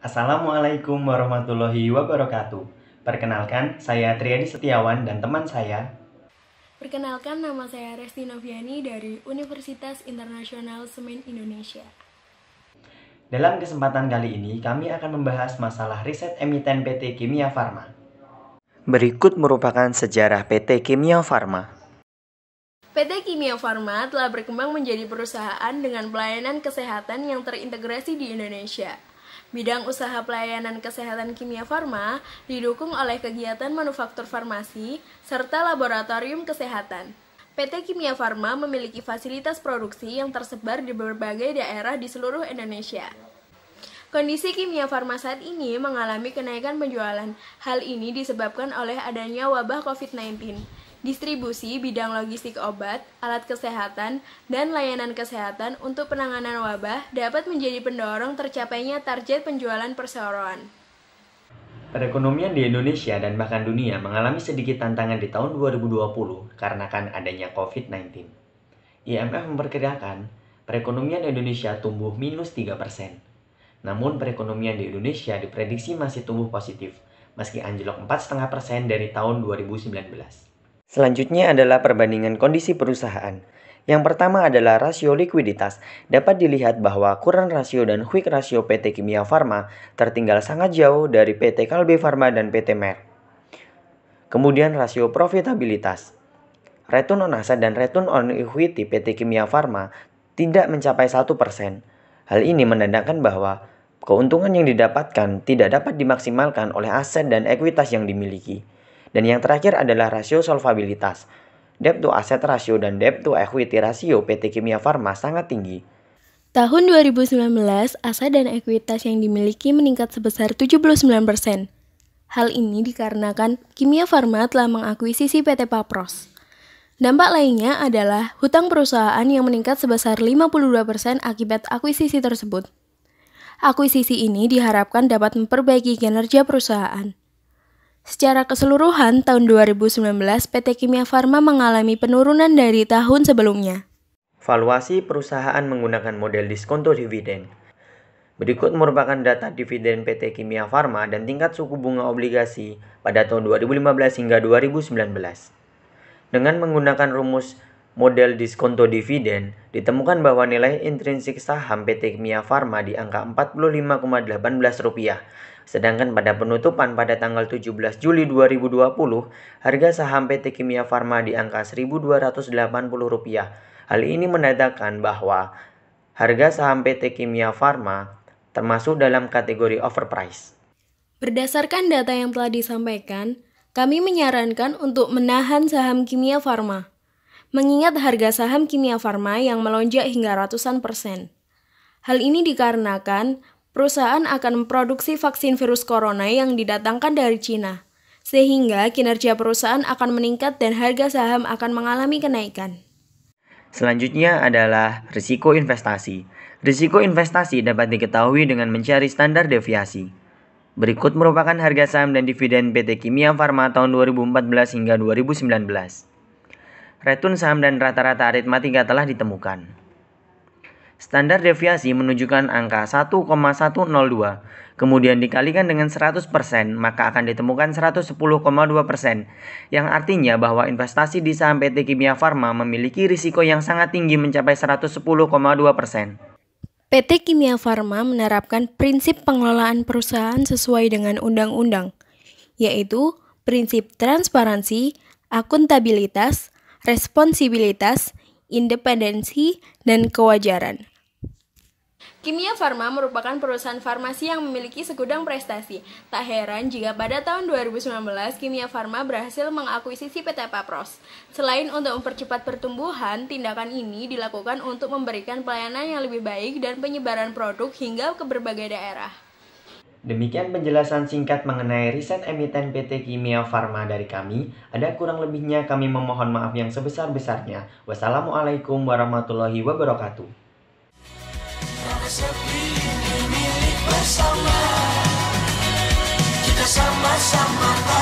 Assalamualaikum warahmatullahi wabarakatuh. Perkenalkan, saya Triadi Setiawan dan teman saya. Perkenalkan, nama saya Resti Noviani dari Universitas Internasional Semen Indonesia. Dalam kesempatan kali ini, kami akan membahas masalah riset emiten PT Kimia Farma. Berikut merupakan sejarah PT Kimia Farma. PT Kimia Farma telah berkembang menjadi perusahaan dengan pelayanan kesehatan yang terintegrasi di Indonesia. Bidang usaha pelayanan kesehatan Kimia Farma didukung oleh kegiatan manufaktur farmasi serta laboratorium kesehatan. PT Kimia Farma memiliki fasilitas produksi yang tersebar di berbagai daerah di seluruh Indonesia. Kondisi Kimia Farma saat ini mengalami kenaikan penjualan. Hal ini disebabkan oleh adanya wabah COVID-19. Distribusi bidang logistik obat, alat kesehatan, dan layanan kesehatan untuk penanganan wabah dapat menjadi pendorong tercapainya target penjualan perseroan. Perekonomian di Indonesia dan bahkan dunia mengalami sedikit tantangan di tahun 2020 karena adanya COVID-19. IMF memperkirakan perekonomian Indonesia tumbuh minus 3%. Namun perekonomian di Indonesia diprediksi masih tumbuh positif, meski anjlok 4,5% dari tahun 2019. Selanjutnya adalah perbandingan kondisi perusahaan. Yang pertama adalah rasio likuiditas. Dapat dilihat bahwa kurang rasio dan quick rasio PT Kimia Farma tertinggal sangat jauh dari PT Kalbe Farma dan PT Merck. Kemudian rasio profitabilitas. Return on asset dan return on equity PT Kimia Farma tidak mencapai 1%. Hal ini menandakan bahwa keuntungan yang didapatkan tidak dapat dimaksimalkan oleh aset dan ekuitas yang dimiliki. Dan yang terakhir adalah rasio solvabilitas. Debt to asset ratio dan debt to equity rasio PT Kimia Farma sangat tinggi. Tahun 2019, aset dan ekuitas yang dimiliki meningkat sebesar 79%. Hal ini dikarenakan Kimia Farma telah mengakuisisi PT Papros. Dampak lainnya adalah hutang perusahaan yang meningkat sebesar 52% akibat akuisisi tersebut. Akuisisi ini diharapkan dapat memperbaiki kinerja perusahaan. Secara keseluruhan, tahun 2019 PT Kimia Farma mengalami penurunan dari tahun sebelumnya. Valuasi perusahaan menggunakan model diskonto dividen. Berikut merupakan data dividen PT Kimia Farma dan tingkat suku bunga obligasi pada tahun 2015 hingga 2019. Dengan menggunakan rumus model diskonto dividen, ditemukan bahwa nilai intrinsik saham PT Kimia Farma di angka Rp45,18. Sedangkan pada penutupan pada tanggal 17 Juli 2020, harga saham PT Kimia Farma di angka Rp1.280. Hal ini menandakan bahwa harga saham PT Kimia Farma termasuk dalam kategori overpriced. Berdasarkan data yang telah disampaikan, kami menyarankan untuk menahan saham Kimia Farma, mengingat harga saham Kimia Farma yang melonjak hingga ratusan persen. Hal ini dikarenakan perusahaan akan memproduksi vaksin virus corona yang didatangkan dari Cina, sehingga kinerja perusahaan akan meningkat dan harga saham akan mengalami kenaikan. Selanjutnya adalah risiko investasi. Risiko investasi dapat diketahui dengan mencari standar deviasi. Berikut merupakan harga saham dan dividen PT Kimia Farma tahun 2014 hingga 2019. Return saham dan rata-rata aritmatika telah ditemukan. Standar deviasi menunjukkan angka 1,102, kemudian dikalikan dengan 100%, maka akan ditemukan 110,2%, yang artinya bahwa investasi di saham PT Kimia Farma memiliki risiko yang sangat tinggi mencapai 110,2%. PT Kimia Farma menerapkan prinsip pengelolaan perusahaan sesuai dengan undang-undang, yaitu prinsip transparansi, akuntabilitas, responsibilitas, independensi, dan kewajaran. Kimia Farma merupakan perusahaan farmasi yang memiliki segudang prestasi. Tak heran jika pada tahun 2019 Kimia Farma berhasil mengakuisisi PT Papros. Selain untuk mempercepat pertumbuhan, tindakan ini dilakukan untuk memberikan pelayanan yang lebih baik dan penyebaran produk hingga ke berbagai daerah. Demikian penjelasan singkat mengenai riset emiten PT Kimia Farma dari kami. Ada kurang lebihnya kami memohon maaf yang sebesar-besarnya. Wassalamualaikum warahmatullahi wabarakatuh. Kita sama-sama